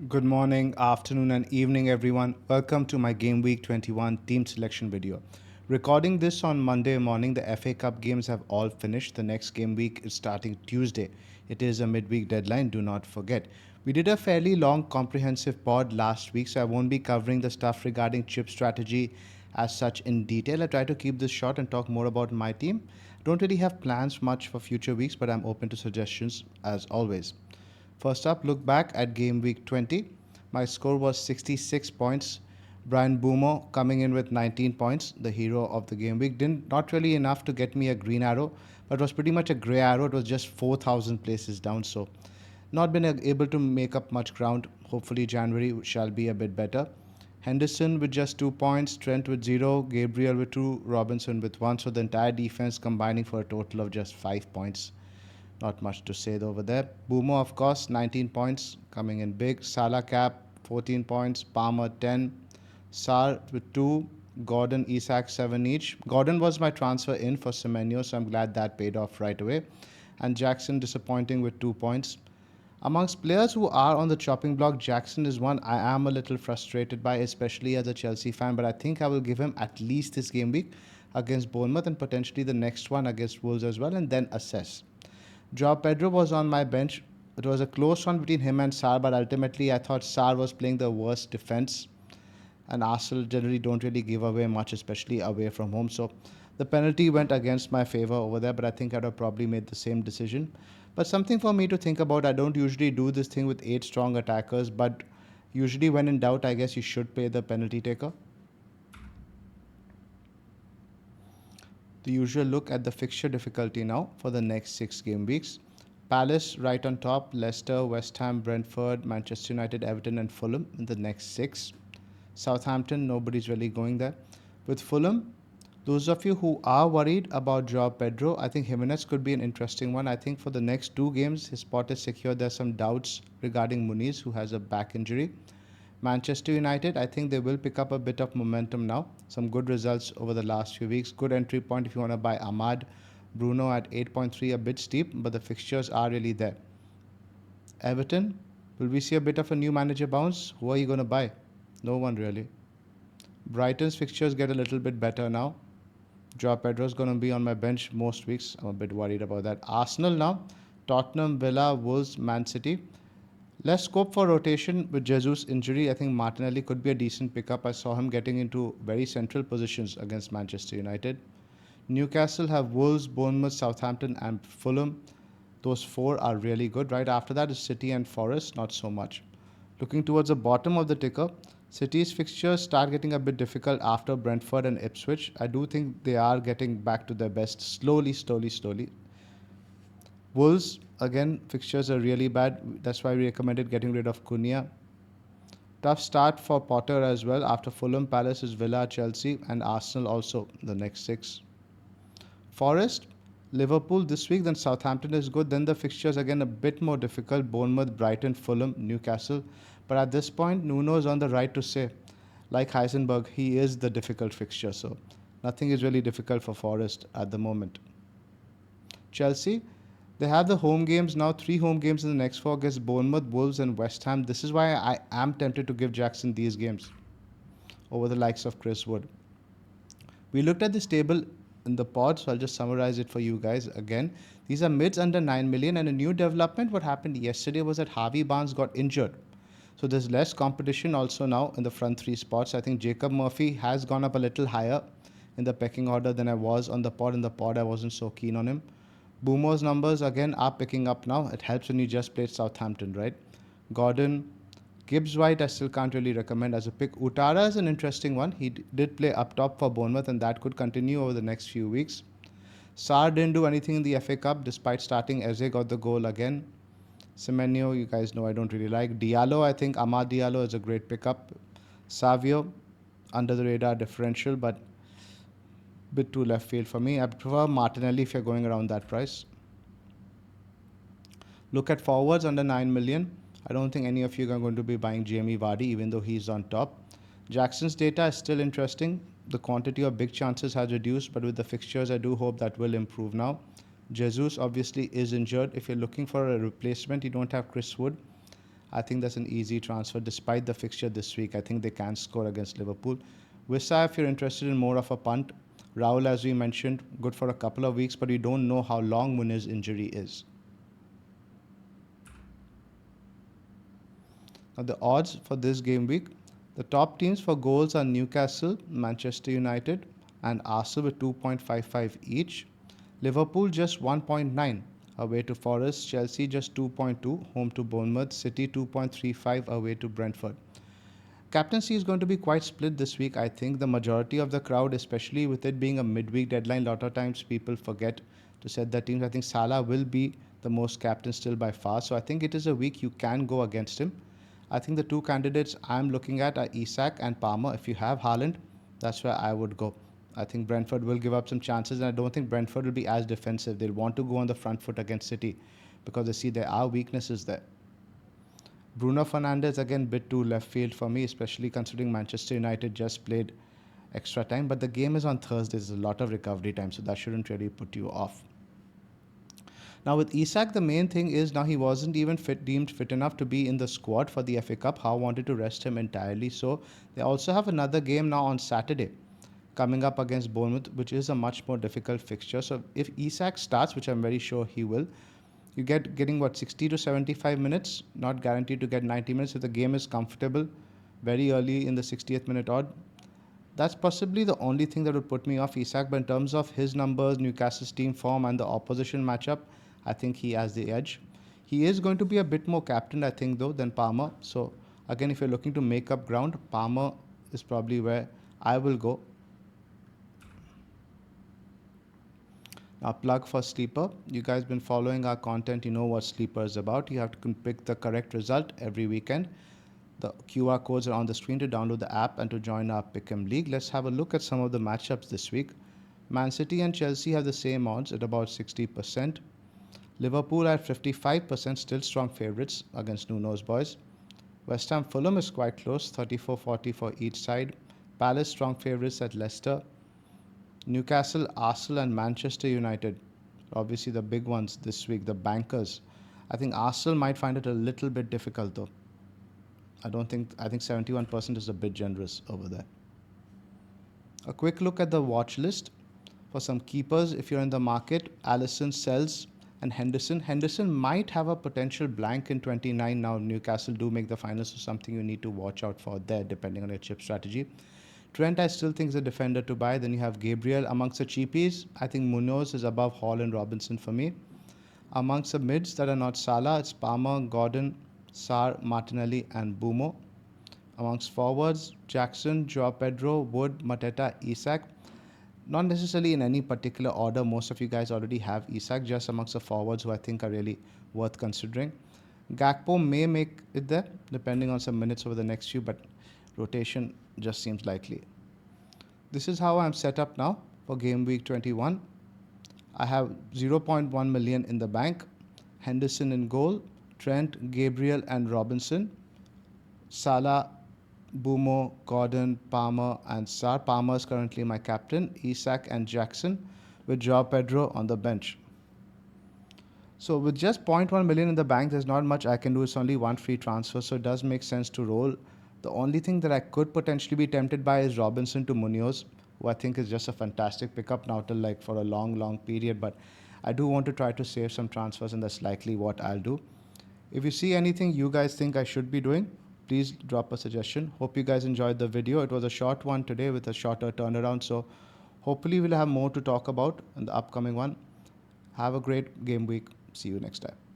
Good morning, afternoon, and evening, everyone. Welcome to my Game Week 21 team selection video. Recording this on Monday morning, the FA Cup games have all finished. The next game week is starting Tuesday. It is a midweek deadline, do not forget. We did a fairly long, comprehensive pod last week, so I won't be covering the stuff regarding chip strategy as such in detail. I try to keep this short and talk more about my team. Don't really have plans much for future weeks, but I'm open to suggestions as always. First up, look back at game week 20. My score was 66 points. Brian Boomer coming in with 19 points, the hero of the game week. Didn't not really enough to get me a green arrow, but was pretty much a grey arrow. It was just 4,000 places down, so not been able to make up much ground. Hopefully January shall be a bit better. Henderson with just 2 points, Trent with 0, Gabriel with 2, Robinson with 1. So the entire defense combining for a total of just 5 points. Not much to say over there. Boomer, of course, 19 points, coming in big. Salah cap, 14 points. Palmer, 10. Sar with 2. Gordon, Isak, 7 each. Gordon was my transfer in for Semenyo, so I'm glad that paid off right away. And Jackson disappointing with 2 points. Amongst players who are on the chopping block, Jackson is one I am a little frustrated by, especially as a Chelsea fan, but I think I will give him at least this game week against Bournemouth and potentially the next one against Wolves as well, and then assess. Joao Pedro was on my bench. It was a close one between him and Sarr, but ultimately I thought Sarr was playing the worst defense. And Arsenal generally don't really give away much, especially away from home. So the penalty went against my favor over there, but I think I'd have probably made the same decision. But something for me to think about. I don't usually do this thing with 8 strong attackers, but usually when in doubt, I guess you should play the penalty taker. The usual look at the fixture difficulty now for the next 6 game weeks. Palace right on top, Leicester, West Ham, Brentford, Manchester United, Everton and Fulham in the next 6. Southampton, nobody's really going there. With Fulham, those of you who are worried about Joao Pedro, I think Jimenez could be an interesting one. I think for the next 2 games, his spot is secure. There's some doubts regarding Muniz, who has a back injury. Manchester United, I think they will pick up a bit of momentum now. Some good results over the last few weeks. Good entry point if you want to buy Ahmad. Bruno at 8.3, a bit steep, but the fixtures are really there. Everton, will we see a bit of a new manager bounce? Who are you going to buy? No one really. Brighton's fixtures get a little bit better now. Joao Pedro is going to be on my bench most weeks. I'm a bit worried about that. Arsenal now. Tottenham, Villa, Wolves, Man City. Less scope for rotation with Jesus' injury. I think Martinelli could be a decent pickup. I saw him getting into very central positions against Manchester United. Newcastle have Wolves, Bournemouth, Southampton and Fulham. Those 4 are really good. Right after that is City and Forest, not so much. Looking towards the bottom of the ticker, City's fixtures start getting a bit difficult after Brentford and Ipswich. I do think they are getting back to their best slowly. Wolves, again, fixtures are really bad. That's why we recommended getting rid of Cunha. Tough start for Potter as well. After Fulham, Palace is Villa, Chelsea, and Arsenal also the next 6. Forest, Liverpool this week, then Southampton is good. Then the fixtures again a bit more difficult. Bournemouth, Brighton, Fulham, Newcastle. But at this point, Nuno is on the right to say, like Heisenberg, he is the difficult fixture. So nothing is really difficult for Forest at the moment. Chelsea, they have the home games now, 3 home games in the next 4 against Bournemouth, Wolves and West Ham. This is why I am tempted to give Jackson these games over the likes of Chris Wood. We looked at this table in the pod, so I'll just summarize it for you guys again. These are mids under 9 million, and a new development, what happened yesterday was that Harvey Barnes got injured. So there's less competition also now in the front 3 spots. I think Jacob Murphy has gone up a little higher in the pecking order than I was on the pod. In the pod, I wasn't so keen on him. Boomer's numbers again are picking up now. It helps when you just played Southampton, right? Gordon, Gibbs White, I still can't really recommend as a pick. Utara is an interesting one. He did play up top for Bournemouth, and that could continue over the next few weeks. Sarr didn't do anything in the FA Cup despite starting. Eze got the goal again. Semenyo, you guys know I don't really like. Diallo, I think Amad Diallo is a great pickup. Savio, under the radar differential, but bit too left field for me. I prefer Martinelli if you're going around that price. Look at forwards under 9 million. I don't think any of you are going to be buying Jamie Vardy, even though he's on top. Jackson's data is still interesting. The quantity of big chances has reduced, but with the fixtures, I do hope that will improve now. Jesus obviously is injured. If you're looking for a replacement, you don't have Chris Wood. I think that's an easy transfer despite the fixture this week. I think they can score against Liverpool. Wissa, if you're interested in more of a punt, Raul, as we mentioned, good for a couple of weeks, but we don't know how long Munir's injury is. Now, the odds for this game week, the top teams for goals are Newcastle, Manchester United, and Arsenal with 2.55 each. Liverpool just 1.9 away to Forest, Chelsea just 2.2 home to Bournemouth, City 2.35 away to Brentford. Captaincy is going to be quite split this week. I think the majority of the crowd, especially with it being a midweek deadline, a lot of times people forget to set their teams. I think Salah will be the most captain still by far. So I think it is a week you can go against him. I think the two candidates I'm looking at are Isak and Palmer. If you have Haaland, that's where I would go. I think Brentford will give up some chances, and I don't think Brentford will be as defensive. They'll want to go on the front foot against City because they see there are weaknesses there. Bruno Fernandes, again, bit too left field for me, especially considering Manchester United just played extra time. But the game is on Thursday. There's a lot of recovery time, so that shouldn't really put you off. Now, with Isak, the main thing is now he wasn't even deemed fit enough to be in the squad for the FA Cup. Howe wanted to rest him entirely. So they also have another game now on Saturday coming up against Bournemouth, which is a much more difficult fixture. So if Isak starts, which I'm very sure he will, you getting what, 60 to 75 minutes, not guaranteed to get 90 minutes if the game is comfortable very early in the 60th minute odd. That's possibly the only thing that would put me off Isak, but in terms of his numbers, Newcastle's team form, and the opposition matchup, I think he has the edge. He is going to be a bit more captain, I think, though, than Palmer. So again, if you're looking to make up ground, Palmer is probably where I will go. Now, plug for Sleeper. You guys been following our content. You know what Sleeper is about. You have to pick the correct result every weekend. The QR codes are on the screen to download the app and to join our Pick'em League. Let's have a look at some of the matchups this week. Man City and Chelsea have the same odds at about 60%. Liverpool at 55%, still strong favourites against Nuno's boys. West Ham Fulham is quite close, 34-40 for each side. Palace strong favourites at Leicester. Newcastle, Arsenal and Manchester United, obviously the big ones this week, the bankers. I think Arsenal might find it a little bit difficult though. I think 71% is a bit generous over there. A quick look at the watch list for some keepers. If you're in the market, Alisson, Sells and Henderson. Henderson might have a potential blank in 29 now. Newcastle do make the finals, so something you need to watch out for there depending on your chip strategy. Trent, I still think is a defender to buy. Then you have Gabriel. Amongst the cheapies, I think Munoz is above Hall and Robinson for me. Amongst the mids that are not Salah, it's Palmer, Gordon, Sarr, Martinelli and Bumo. Amongst forwards, Jackson, Joao Pedro, Wood, Mateta, Isak. Not necessarily in any particular order. Most of you guys already have Isak, just amongst the forwards who I think are really worth considering. Gakpo may make it there, depending on some minutes over the next few, but rotation just seems likely. This is how I'm set up now for game week 21. I have 0.1 million in the bank, Henderson in goal, Trent, Gabriel and Robinson, Salah, Bumo, Gordon, Palmer and Sarr. Palmer is currently my captain, Isak and Jackson, with Joao Pedro on the bench. So with just 0.1 million in the bank, there's not much I can do. It's only one free transfer, so it does make sense to roll. The only thing that I could potentially be tempted by is Robinson to Munoz, who I think is just a fantastic pickup now till like for a long period. But I do want to try to save some transfers, and that's likely what I'll do. If you see anything you guys think I should be doing, please drop a suggestion. Hope you guys enjoyed the video. It was a short one today with a shorter turnaround, so hopefully we'll have more to talk about in the upcoming one. Have a great game week. See you next time.